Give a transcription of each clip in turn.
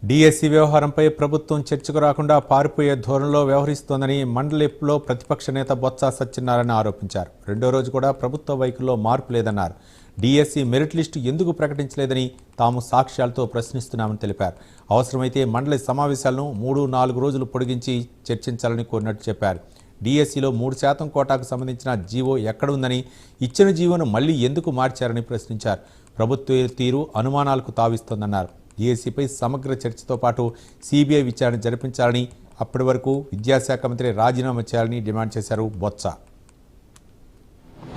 DSC వ్యవహారంపై ప్రభుత్వం చర్చకు రాకుండా పారిపోయే ధోరణిలో వ్యవహరిస్తోందని మండలిలో ప్రతిపక్ష నేత బొత్స సత్యనారాయణ ఆరోపించారు. రెండో రోజు కూడా ప్రభుత్వ వైఖరిలో మార్పు లేదన్నారు. డిఎస్సి మెరిట్ లిస్టు ఎందుకు ప్రకటించలేదని తాము సాక్ష్యాలతో ప్రశ్నిస్తున్నామని తెలిపారు. అవసరమైతే మండలి సమావేశాలను 3-4 రోజులు పొడిగించి చర్చించాలని కోరినట్టు చెప్పారు. డిఎస్సిలో 3% కోటాకు సంబంధించిన జీవో ఎక్కడ ఉందని, ఇచ్చిన జీవోను మళ్లీ ఎందుకు మార్చారని ప్రశ్నించారు. ప్రభుత్వ తీరు అనుమానాలకు తావిస్తోందన్నారు. డిఎస్సిపై సమగ్ర చర్చతో పాటు సిబిఐ విచారణ జరిపించాలని, అప్పటి వరకు విద్యాశాఖ మంత్రి రాజీనామా చేయాలని డిమాండ్ చేశారు బొత్స.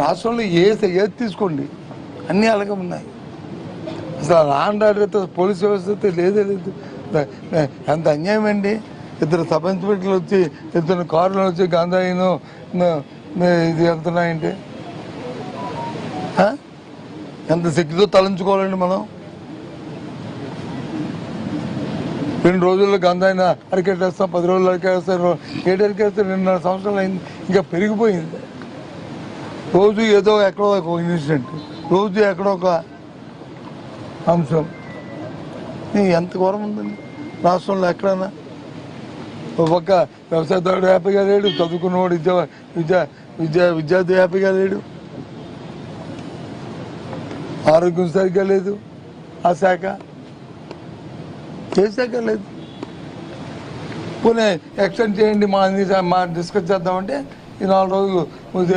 రాష్ట్రంలో ఏది తీసుకోండి అన్నీ అలాగే ఉన్నాయి. అసలు లాండ్ ఆర్డర్ పోలీస్ వ్యవస్థ లేదే లేదు. ఎంత అన్యాయం అండి. ఇద్దరు సబ్ ఇన్స్పెక్టర్లు వచ్చి ఇద్దరు కారులో వచ్చి గంధాయిను ఇది వెళ్తున్నాయంటే ఎంత సిగ్గుతో తలంచుకోవాలండి మనం. 2 రోజుల్లో గంధాయిన అరికెట్టేస్తాం, 10 రోజులు అరికెట్టేస్తాం, 7 అరికెట్టేస్తే 2.5 సంవత్సరాలు అయింది. ఇంకా పెరిగిపోయింది. రోజు ఏదో ఎక్కడో ఒక ఇన్సిడెంట్, రోజు ఎక్కడో ఒక అంశం. ఎంత ఘోరం ఉందండి రాష్ట్రంలో. ఎక్కడైనా ఒక పక్క వ్యవసాయదారుడు హ్యాపీగా లేడు, చదువుకున్నవాడు విద్యార్థి హ్యాపీగా లేడు, ఆరోగ్యం సరిగ్గా లేదు, ఆ శాఖ ఏ శాఖ లేదు. పోనీ ఎక్స్టెండ్ చేయండి, మా డిస్కస్ చేద్దామంటే ఈ 4 రోజులు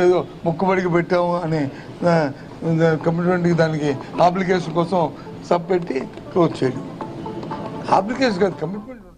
ఏదో ముక్కుబడికి పెట్టాము అని కమిట్మెంట్కి దానికి అప్లికేషన్ కోసం సబ్ పెట్టి క్లోజ్ చేయడం. అప్లికేషన్ కాదు, కమిట్మెంట్.